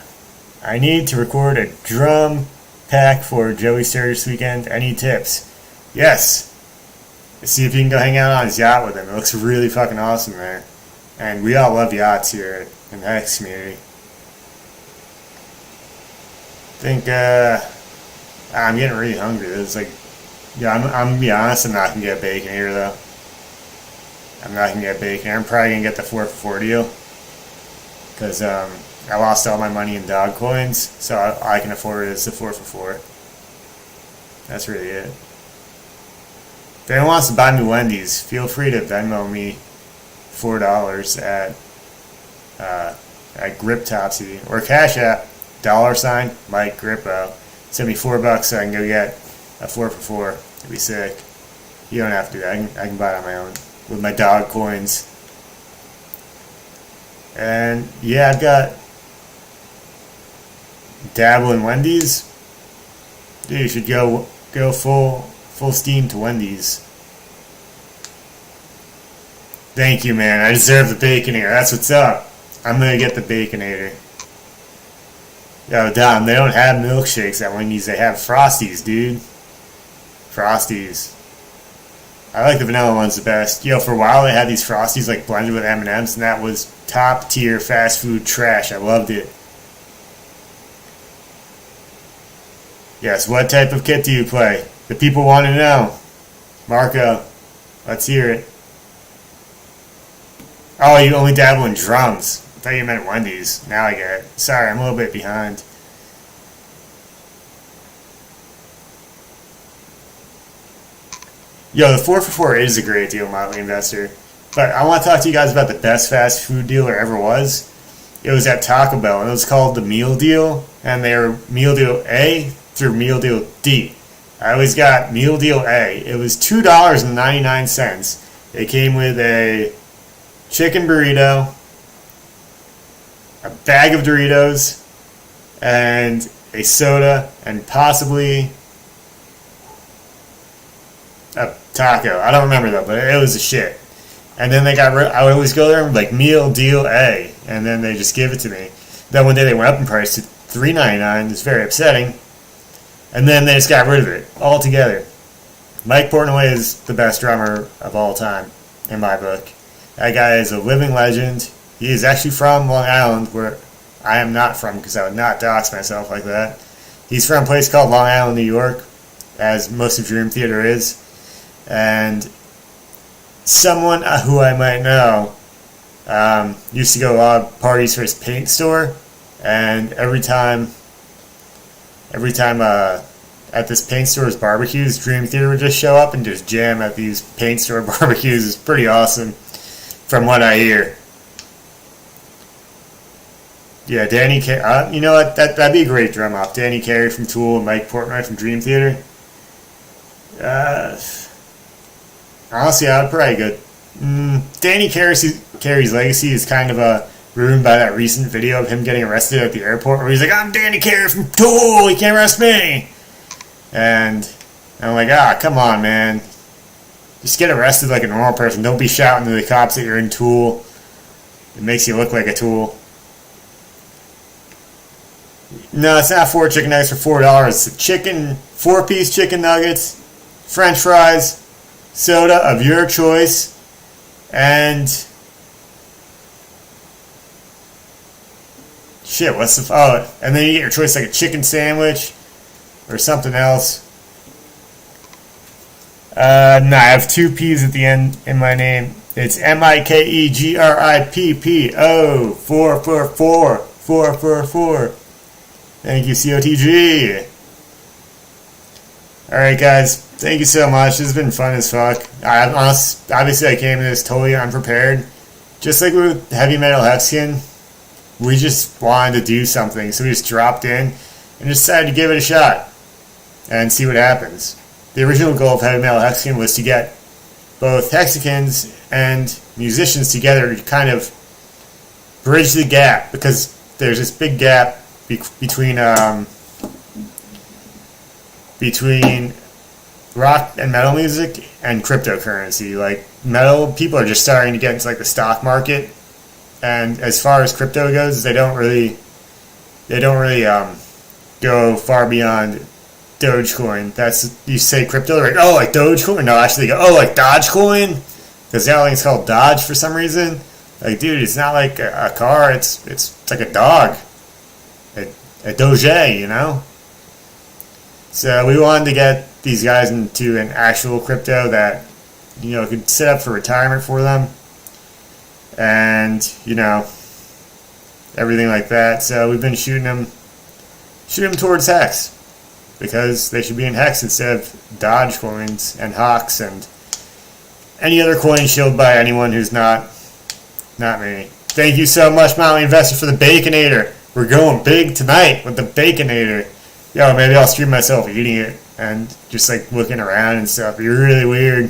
I need to record a drum pack for Joey Sturgis weekend. Any tips? Yes. see if you can go hang out on his yacht with him. It looks really fucking awesome there. And we all love yachts here in the Hex community. I think, I'm getting really hungry. It's like, yeah, I'm gonna be honest, I'm not gonna get bacon here though. I'm not gonna get bacon here. I'm probably gonna get the 4 for 4 deal. Because, I lost all my money in dog coins, so I can afford it as the 4 for 4. That's really it. If anyone wants to buy me Wendy's, feel free to Venmo me $4 at Grip Topsy or Cashapp $ Mike Grippo. Send me $4 so I can go get a 4 for 4. It'd be sick. You don't have to do that. I can buy it on my own with my dog coins. And yeah, I've got dabble in Wendy's. Dude, you should go full steam to Wendy's. Thank you, man. I deserve the Baconator. That's what's up. I'm gonna get the Baconator. Yo, Dom, they don't have milkshakes at Wendy's. They have Frosties, dude. Frosties. I like the vanilla ones the best. Yo, for a while they had these Frosties like blended with M&Ms, and that was top tier fast food trash. I loved it. Yes, what type of kit do you play? The people want to know. Marco, let's hear it. Oh, you only dabble in drums. I thought you meant Wendy's. Now I get it. Sorry, I'm a little bit behind. Yo, the 4 for 4 is a great deal, Motley Investor. But I want to talk to you guys about the best fast food deal there ever was. It was at Taco Bell, and it was called the Meal Deal. And they were Meal Deal A through Meal Deal D. I always got Meal Deal A. It was $2.99. It came with a chicken burrito, a bag of Doritos, and a soda, and possibly a taco. I don't remember though, but it was a shit. And then they got I would always go there and like Meal Deal A, and then they just give it to me. Then one day they went up in price to $3.99. It's very upsetting. And then they just got rid of it altogether. Mike Portnoy is the best drummer of all time, in my book. That guy is a living legend. He is actually from Long Island, where I am not from, because I would not dox myself like that. He's from a place called Long Island, New York, as most of Dream Theater is. And someone who I might know used to go to a lot of parties for his paint store, and every time at this paint store's barbecues, Dream Theater would just show up and just jam at these paint store barbecues. It's pretty awesome, from what I hear. Yeah, Danny Carey. You know what? That'd be a great drum off. Danny Carey from Tool and Mike Portnoy from Dream Theater. Honestly, I would probably go. Danny Carey's legacy is kind of ruined by that recent video of him getting arrested at the airport, where he's like, "I'm Danny Carey from Tool. He can't arrest me." And I'm like, come on, man. Just get arrested like a normal person. Don't be shouting to the cops that you're in Tool. It makes you look like a tool. No, it's not 4 chicken nuggets for $4. It's a 4-piece chicken nuggets, French fries, soda of your choice, and shit, and then you get your choice, like a chicken sandwich or something else. No, I have 2 P's at the end in my name. It's MikeGrippo 444. Thank you, COTG. Alright, guys. Thank you so much. This has been fun as fuck. Obviously, I came in this totally unprepared. Just like with Heavy Metal HEXican, we just wanted to do something. So we just dropped in and decided to give it a shot and see what happens. The original goal of Heavy Metal HEXican was to get both HEXicans and musicians together to kind of bridge the gap, because there's this big gap between rock and metal music and cryptocurrency. Like, metal people are just starting to get into like the stock market, and as far as crypto goes, they don't really go far beyond Dogecoin. That's, you say crypto, they're like, oh, like Dogecoin? No, actually they go, oh, like Dogecoin? Because the other thing's called Dodge for some reason. Like, dude, it's not like a car, it's like a dog. A Doge, you know? So we wanted to get these guys into an actual crypto that, you know, could set up for retirement for them. And, you know, everything like that. So we've been shooting them towards Hex. Because they should be in Hex instead of Dodge coins and HEX and any other coin shielded by anyone who's not me. Thank you so much, Motley Investor, for the Baconator. We're going big tonight with the Baconator. Yo, maybe I'll stream myself eating it and just like looking around and stuff. It'd be really weird.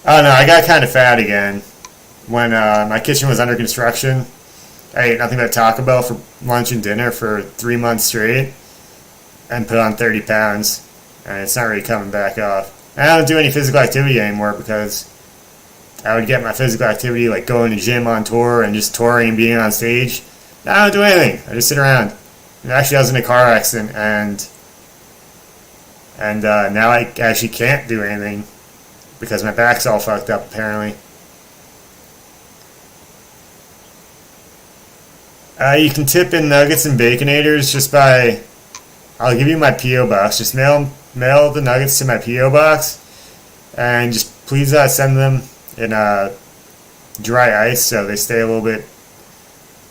Oh no, I got kind of fat again when my kitchen was under construction. I ate nothing but Taco Bell for lunch and dinner for 3 months straight and put on 30 pounds. And it's not really coming back off. And I don't do any physical activity anymore because I would get my physical activity like going to gym on tour and just touring and being on stage. Now I don't do anything. I just sit around. And actually I was in a car accident and now I actually can't do anything because my back's all fucked up apparently. You can tip in nuggets and Baconators just by, I'll give you my P.O. box. Just mail the nuggets to my P.O. box. And just please send them in dry ice so they stay a little bit,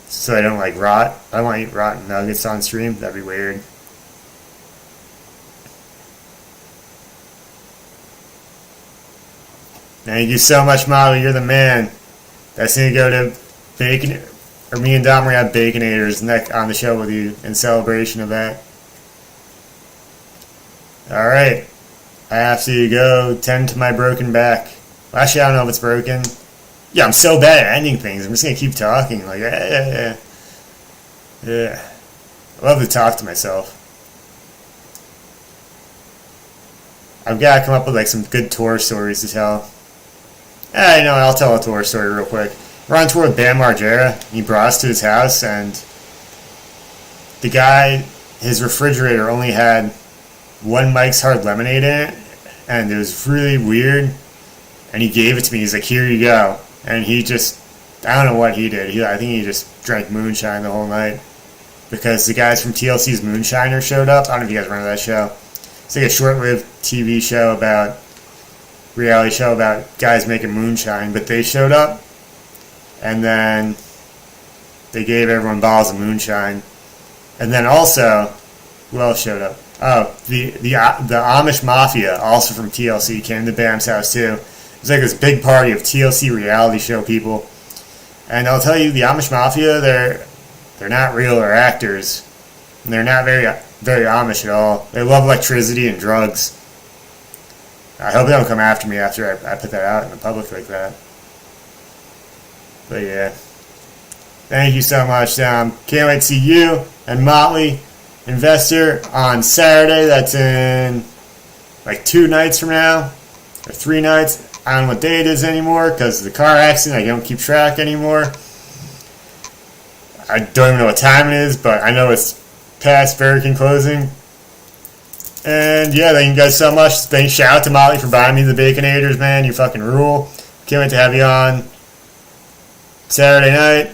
so they don't like rot. I don't want to eat rotten nuggets on stream. That'd be weird. Thank you so much, Model. You're the man. That's going to go to Bacon. Or me and Dom are going to have Baconators on the show with you in celebration of that. Alright. I have to go tend to my broken back. Well, actually, I don't know if it's broken. Yeah, I'm so bad at ending things. I'm just going to keep talking. Like, yeah. I love to talk to myself. I've got to come up with like some good tour stories to tell. You know, I'll tell a tour story real quick. We're on tour with Bam Margera. He brought us to his house, and the guy, his refrigerator only had one Mike's Hard Lemonade in it, and it was really weird. And he gave it to me. He's like, "Here you go." And he just, I don't know what he did. I think he just drank moonshine the whole night because the guys from TLC's Moonshiner showed up. I don't know if you guys remember that show. It's like a short-lived TV show reality show about guys making moonshine, but they showed up. And then they gave everyone bottles of moonshine. And then also, who else showed up? Oh, the Amish Mafia, also from TLC, came to Bam's house too. It was like this big party of TLC reality show people. And I'll tell you, the Amish Mafia, they're not real or actors. And they're not very Amish at all. They love electricity and drugs. I hope they don't come after me after I put that out in the public like that. But yeah, thank you so much, Dom. Can't wait to see you and Motley Investor on Saturday. That's in like 2 nights from now, or 3 nights. I don't know what day it is anymore because of the car accident. I don't keep track anymore. I don't even know what time it is, but I know it's past Verican closing. And yeah, thank you guys so much. Shout out to Motley for buying me the Baconators, man. You fucking rule. Can't wait to have you on Saturday night.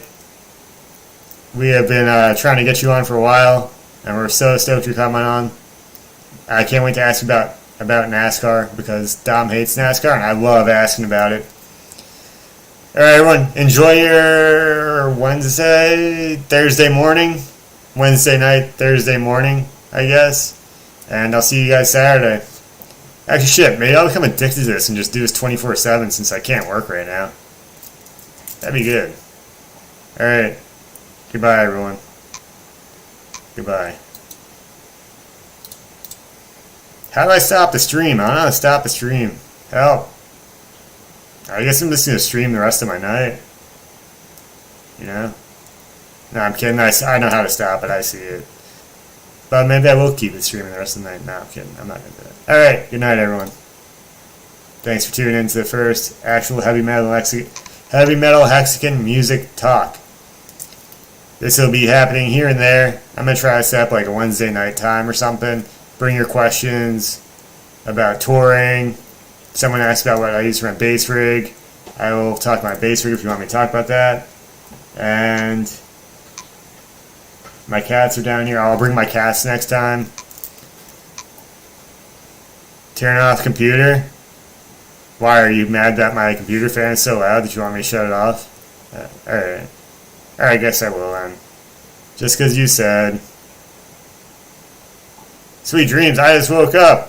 We have been trying to get you on for a while, and we're so stoked you're coming on. I can't wait to ask you about NASCAR because Dom hates NASCAR, and I love asking about it. All right, everyone, enjoy your Thursday morning, Wednesday night, Thursday morning, I guess, and I'll see you guys Saturday. Actually, shit, maybe I'll become addicted to this and just do this 24/7 since I can't work right now. That'd be good. Alright. Goodbye, everyone. Goodbye. How do I stop the stream? I don't know how to stop the stream. Help. I guess I'm just going to stream the rest of my night. You know? No, I'm kidding. I know how to stop it. I see it. But maybe I will keep it streaming the rest of the night. No, I'm kidding. I'm not going to do that. Alright. Good night, everyone. Thanks for tuning in to the first actual heavy metal HEXican music talk. This will be happening here and there. I'm going to try to set up like a Wednesday night time or something. Bring your questions about touring. Someone asked about what I use for my bass rig. I will talk about my bass rig if you want me to talk about that. And my cats are down here. I'll bring my cats next time. Turn off the computer. Why, are you mad that my computer fan is so loud that you want me to shut it off? Alright. I guess I will then. Just because you said. Sweet dreams, I just woke up.